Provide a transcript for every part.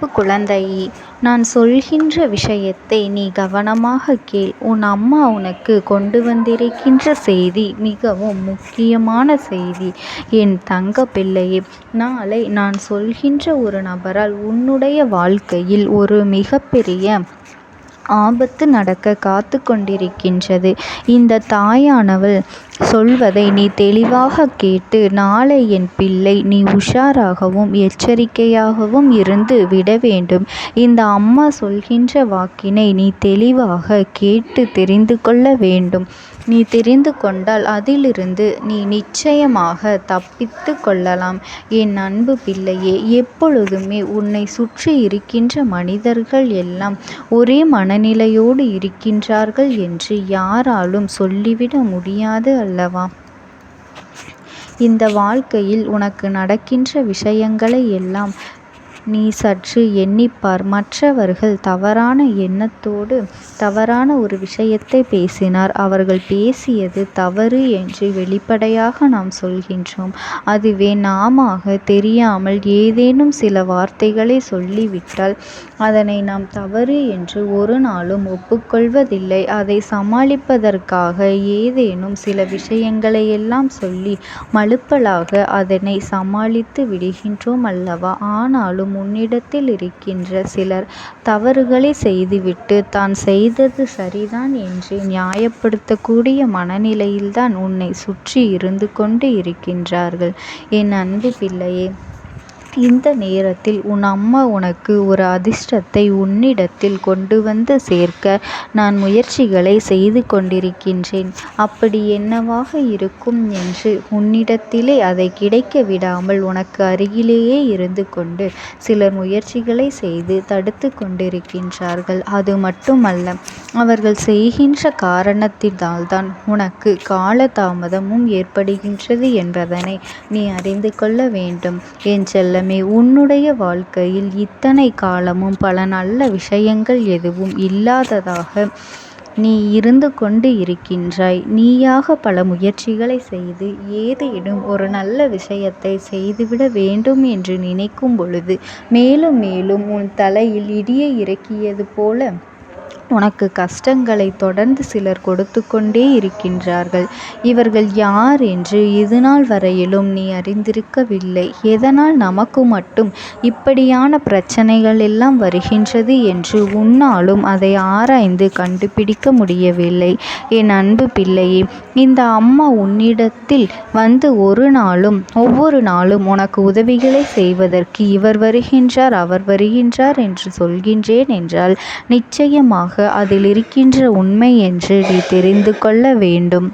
அன்பு குழந்தையே, நான் சொல்கின்ற விஷயத்தை நீ கவனமாகக் கேள். உன் அம்மா உனக்கு கொண்டு வந்திருக்கின்ற செய்தி மிகவும் முக்கியமான செய்தி. என் தங்க பிள்ளையே, நாளை நான் சொல்கின்ற ஒரு நபரால் உன்னுடைய வாழ்க்கையில் ஒரு மிகப்பெரிய ஆபத்து நடக்க காத்து கொண்டிருக்கின்றது. இந்த தாயானவள் சொல்வதை நீ தெளிவாக கேட்டு, நாளை என் பிள்ளை நீ உஷாராகவும் எச்சரிக்கையாகவும் இருந்து விட வேண்டும். இந்த அம்மா சொல்கின்ற வாக்கினை நீ தெளிவாக கேட்டு தெரிந்து கொள்ள வேண்டும். நீ தெரிந்து கொண்டால் அதிலிருந்து நீ நிச்சயமாக தப்பித்து கொள்ளலாம். என் அன்பு பிள்ளையே, எப்பொழுதுமே உன்னை சுற்றி இருக்கின்ற மனிதர்கள் எல்லாம் ஒரே மனநிலையோடு இருக்கின்றார்கள் என்று யாராலும் சொல்லிவிட முடியாது அல்லவா? இந்த வாழ்க்கையில் உனக்கு நடக்கின்ற விஷயங்களை எல்லாம் நீ சற்று எண்ணிப்பார். மற்றவர்கள் தவறான எண்ணத்தோடு தவறான ஒரு விஷயத்தை பேசினார். அவர்கள் பேசியது தவறு என்று வெளிப்படையாக நாம் சொல்கின்றோம். அதுவே நாமாக தெரியாமல் ஏதேனும் சில வார்த்தைகளை சொல்லிவிட்டால் அதனை நாம் தவறு என்று ஒரு நாளும் ஒப்புக்கொள்வதில்லை. அதை சமாளிப்பதற்காக ஏதேனும் சில விஷயங்களை எல்லாம் சொல்லி மழுப்பலாக அதனை சமாளித்து விடுகின்றோம் அல்லவா? ஆனாலும் உன்னிடத்தில் இருக்கின்ற சிலர் தவறுகளை செய்துவிட்டு தான் செய்தது சரிதான் என்று நியாயப்படுத்தக்கூடிய மனநிலையில்தான் உன்னை சுற்றி இருந்து கொண்டு இருக்கின்றார்கள். என் அன்பு பிள்ளையே, இந்த நேரத்தில் உன் அம்மா உனக்கு ஒரு அதிர்ஷ்டத்தை உன்னிடத்தில் கொண்டு வந்து சேர்க்க நான் முயற்சிகளை செய்து கொண்டிருக்கின்றேன். அப்படி என்னவாக இருக்கும் என்று உன்னிடத்திலே அதை கிடைக்க விடாமல் உனக்கு அருகிலேயே இருந்து கொண்டு சிலர் முயற்சிகளை செய்து தடுத்து கொண்டிருக்கின்றார்கள். அது மட்டுமல்ல, அவர்கள் செய்கின்ற காரணத்தினால்தான் உனக்கு காலதாமதமும் ஏற்படுகின்றது என்பதனை நீ அறிந்து கொள்ள வேண்டும். என் செல்லமே, உன்னுடைய வாழ்க்கையில் இத்தனை காலமும் பல நல்ல விஷயங்கள் எதுவும் இல்லாததாக நீ இருந்து கொண்டு இருக்கின்றாய். நீயாக பல முயற்சிகளை செய்து ஏதேனும் ஒரு நல்ல விஷயத்தை செய்துவிட வேண்டும் என்று நினைக்கும் பொழுது மேலும் மேலும் உன் தலையில் இடியை இறக்கியது போல உனக்கு கஷ்டங்களை தொடர்ந்து சிலர் கொடுத்து கொண்டே இருக்கின்றார்கள். இவர்கள் யார் என்று இதுநாள் வரையிலும் நீ அறிந்திருக்கவில்லை. எதனால் நமக்கு மட்டும் இப்படியான பிரச்சனைகள் எல்லாம் வருகின்றது என்று உன்னாலும் அதை ஆராய்ந்து கண்டுபிடிக்க முடியவில்லை. என் அன்பு பிள்ளையே, இந்த அம்மா உன்னிடத்தில் வந்து ஒவ்வொரு நாளும் உனக்கு உதவிகளை செய்வதற்கு இவர் வருகின்றார் அவர் வருகின்றார் என்று சொல்கின்றேன் என்றால் நிச்சயமாக அதில் இருக்கின்ற உண்மை என்று நீ தெரிந்து கொள்ள வேண்டும்.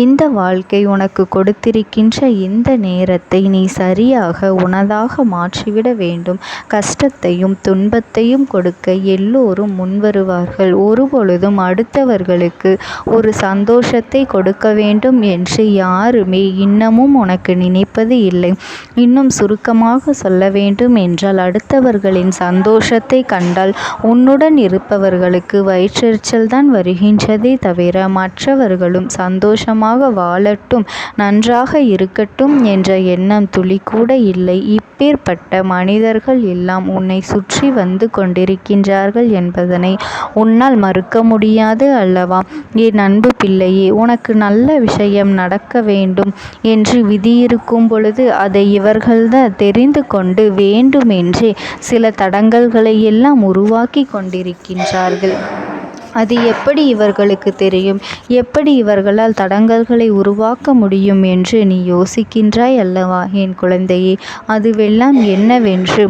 இந்த வாழ்க்கை உனக்கு கொடுத்திருக்கின்ற இந்த நேரத்தை நீ சரியாக உனதாக மாற்றிவிட வேண்டும். கஷ்டத்தையும் துன்பத்தையும் கொடுக்க எல்லோரும் முன்வருவார்கள். ஒருபொழுதும் அடுத்தவர்களுக்கு ஒரு சந்தோஷத்தை கொடுக்க வேண்டும் என்று யாருமே இன்னமும் உனக்கு நினைப்பது இல்லை. இன்னும் சுருக்கமாக சொல்ல வேண்டும் என்றால், அடுத்தவர்களின் சந்தோஷத்தை கண்டால் உன்னுடன் இருப்பவர்களுக்கு வயிற்றெரிச்சல் தான் வருகின்றதே தவிர மற்றவர்களும் சந்தோஷமாக வாழட்டும், நன்றாக இருக்கட்டும் என்ற எண்ணம் துளி கூட இல்லை. இப்பேற்பட்ட மனிதர்கள் எல்லாம் உன்னை சுற்றி வந்து கொண்டிருக்கின்றார்கள் என்பதனை உன்னால் மறுக்க முடியாது அல்லவா? என் அன்பு பிள்ளையே, உனக்கு நல்ல விஷயம் நடக்க வேண்டும் என்று விதியிருக்கும் பொழுது அதை இவர்கள்தான் தெரிந்து கொண்டு வேண்டுமென்றே சில தடங்கல்களை எல்லாம் உருவாக்கி கொண்டிருக்கின்றார்கள். அது எப்படி இவர்களுக்கு தெரியும்? எப்படி இவர்களால் தடங்கல்களை உருவாக்க முடியும் என்று நீ யோசிக்கின்றாய் அல்லவா என் குழந்தையே? அதுவெல்லாம் என்னவென்று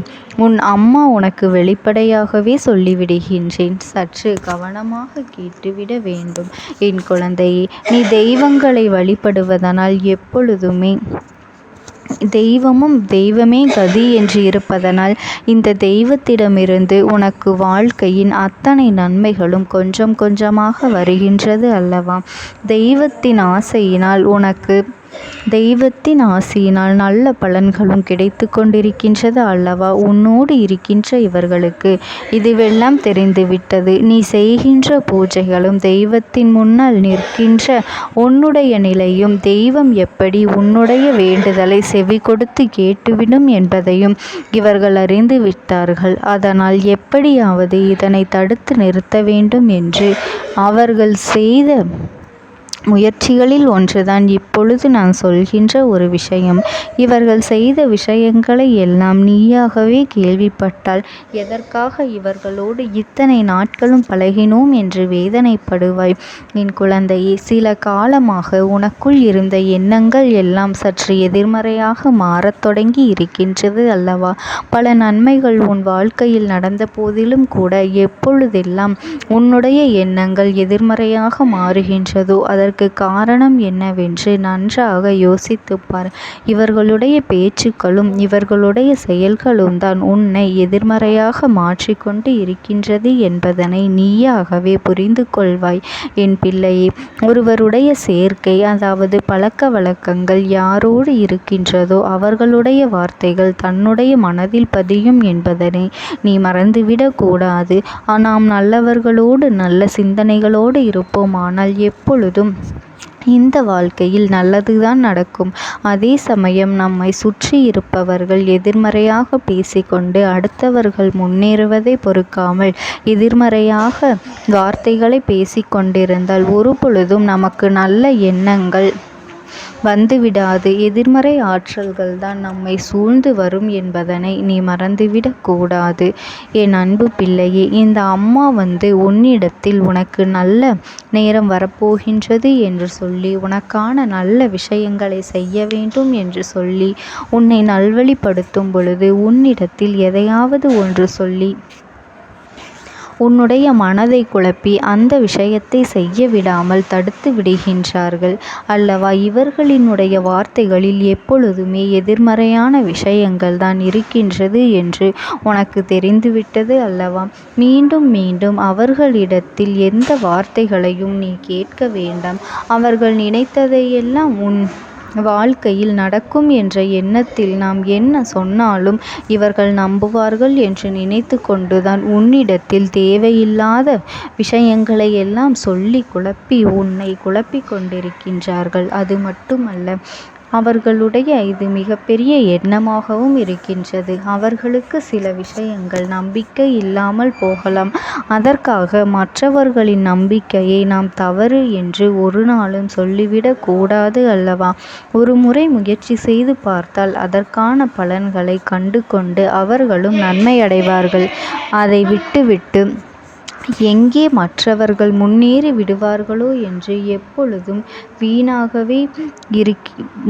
உன் அம்மா உனக்கு வெளிப்படையாகவே சொல்லிவிடுகின்றேன். சற்று கவனமாக கேட்டுவிட வேண்டும் என் குழந்தையே. நீ தெய்வங்களை வழிபடுவதனால் எப்பொழுதுமே தெய்வமும் தெய்வமே கதி என்று இருப்பதனால் இந்த தெய்வத்திடமிருந்து உனக்கு வாழ்க்கையின் அத்தனை நன்மைகளும் கொஞ்சம் கொஞ்சமாக வருகின்றது அல்லவா? தெய்வத்தின் ஆசையினால் உனக்கு தெய்வத்தின் ஆசியினால் நல்ல பலன்களும் கிடைத்து கொண்டிருக்கின்றது அல்லவா? உன்னோடு இருக்கின்ற இவர்களுக்கு இதுவெல்லாம் தெரிந்துவிட்டது. நீ செய்கின்ற பூஜைகளும் தெய்வத்தின் முன்னால் நிற்கின்ற உன்னுடைய நிலையும் தெய்வம் எப்படி உன்னுடைய வேண்டுதலை செவி கொடுத்து கேட்டுவிடும் என்பதையும் இவர்கள் அறிந்து விட்டார்கள். அதனால் எப்படியாவது இதனை தடுத்து நிறுத்த வேண்டும் என்று அவர்கள் செய்த முயற்சிகளில் ஒன்றுதான் இப்பொழுது நான் சொல்கின்ற ஒரு விஷயம். இவர்கள் செய்த விஷயங்களை எல்லாம் நீயாகவே கேள்விப்பட்டால் எதற்காக இவர்களோடு இத்தனை நாட்களும் பழகினோம் என்று வேதனைப்படுவாய். என் குழந்தையே, சில காலமாக உனக்குள் இருந்த எண்ணங்கள் எல்லாம் சற்று எதிர்மறையாக மாறத் தொடங்கி இருக்கின்றது அல்லவா? பல நன்மைகள் உன் வாழ்க்கையில் நடந்த போதிலும் கூட எப்பொழுதெல்லாம் உன்னுடைய எண்ணங்கள் எதிர்மறையாக மாறுகின்றதோ அதற்கு காரணம் என்னவென்று நன்றாக யோசித்துப் பார். இவர்களுடைய பேச்சுக்களும் இவர்களுடைய செயல்களும் தான் உன்னை எதிர்மறையாக மாற்றிக்கொண்டு இருக்கின்றது என்பதனை நீயாகவே புரிந்து கொள்வாய். என் பிள்ளையே, ஒருவருடைய சேர்க்கை, அதாவது பழக்க வழக்கங்கள் யாரோடு இருக்கின்றதோ அவர்களுடைய வார்த்தைகள் தன்னுடைய மனதில் பதியும் என்பதனை நீ மறந்துவிடக் கூடாது. நாம் நல்லவர்களோடு நல்ல சிந்தனைகளோடு இருப்போமானால் எப்பொழுதும் இந்த வாழ்க்கையில் நல்லதுதான் நடக்கும். அதே சமயம் நம்மை சுற்றி இருப்பவர்கள் எதிர்மறையாக பேசிக்கொண்டு அடுத்தவர்கள் முன்னேறுவதை பொறுக்காமல் எதிர்மறையாக வார்த்தைகளை பேசிக்கொண்டிருந்தால் ஒரு பொழுதும் நமக்கு நல்ல எண்ணங்கள் வந்துவிடாது. எதிர்மறை ஆற்றல்கள் தான் நம்மை சூழ்ந்து வரும் என்பதனை நீ மறந்துவிடக் கூடாது. என் அன்பு பிள்ளையே, இந்த அம்மா உன்னிடத்தில் உனக்கு நல்ல நேரம் வரப்போகின்றது என்று சொல்லி உனக்கான நல்ல விஷயங்களை செய்ய வேண்டும் என்று சொல்லி உன்னை நல்வழிப்படுத்தும் பொழுது உன்னிடத்தில் எதையாவது ஒன்று சொல்லி உன்னுடைய மனதை குழப்பி அந்த விஷயத்தை செய்ய விடாமல் தடுத்து விடுகின்றார்கள் அல்லவா? இவர்களினுடைய வார்த்தைகளில் எப்பொழுதுமே எதிர்மறையான விஷயங்கள் தான் இருக்கின்றது என்று உனக்கு தெரிந்துவிட்டது அல்லவா? மீண்டும் மீண்டும் அவர்களிடத்தில் எந்த வார்த்தைகளையும் நீ கேட்க வேண்டாம். அவர்கள் நினைத்ததையெல்லாம் உன் வாழ்க்கையில் நடக்கும் என்ற எண்ணத்தில் நாம் என்ன சொன்னாலும் இவர்கள் நம்புவார்கள் என்று நினைத்து கொண்டுதான் உன்னிடத்தில் தேவையில்லாத விஷயங்களை எல்லாம் சொல்லி குழப்பி உன்னை குழப்பிக் கொண்டிருக்கின்றார்கள். அது மட்டுமல்ல, அவர்களுடைய இது மிகப்பெரிய எண்ணமாகவும் இருக்கின்றது. அவர்களுக்கு சில விஷயங்கள் நம்பிக்கை இல்லாமல் போகலாம். அதற்காக மற்றவர்களின் நம்பிக்கையை நாம் தவறு என்று ஒரு நாளும் சொல்லிவிடக் கூடாது அல்லவா? ஒரு முறை முயற்சி செய்து பார்த்தால் அதற்கான பலன்களை கண்டு கொண்டு அவர்களும் நன்மையடைவார்கள். அதை விட்டுவிட்டு எங்கே மற்றவர்கள் முன்னேறி விடுவார்களோ என்று எப்பொழுதும் வீணாகவே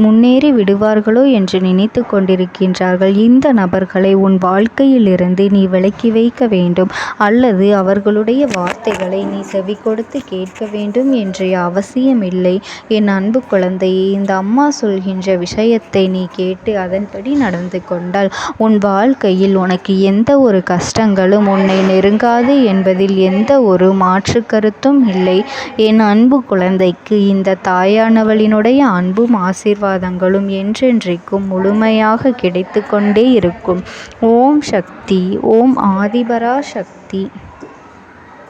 முன்னேறி விடுவார்களோ என்று நினைத்து கொண்டிருக்கின்றார்கள். இந்த நபர்களை உன் வாழ்க்கையிலிருந்து நீ விலக்கி வைக்க வேண்டும், அல்லது அவர்களுடைய வார்த்தைகளை நீ செவி கொடுத்து கேட்க வேண்டும் என்ற அவசியமில்லை. என் அன்பு குழந்தையே, இந்த அம்மா சொல்கின்ற விஷயத்தை நீ கேட்டு அதன்படி நடந்து கொண்டால் உன் வாழ்க்கையில் உனக்கு எந்த ஒரு கஷ்டங்களும் உன்னை நெருங்காது என்பதில் எந்த ஒரு மாற்று கருத்தும் இல்லை. என் அன்பு குழந்தைக்கு இந்த தாயானவளினுடைய அன்பும் ஆசீர்வாதங்களும் என்றென்றைக்கும் முழுமையாக கிடைத்து கொண்டே இருக்கும். ஓம் சக்தி. ஓம் ஆதிபரா சக்தி.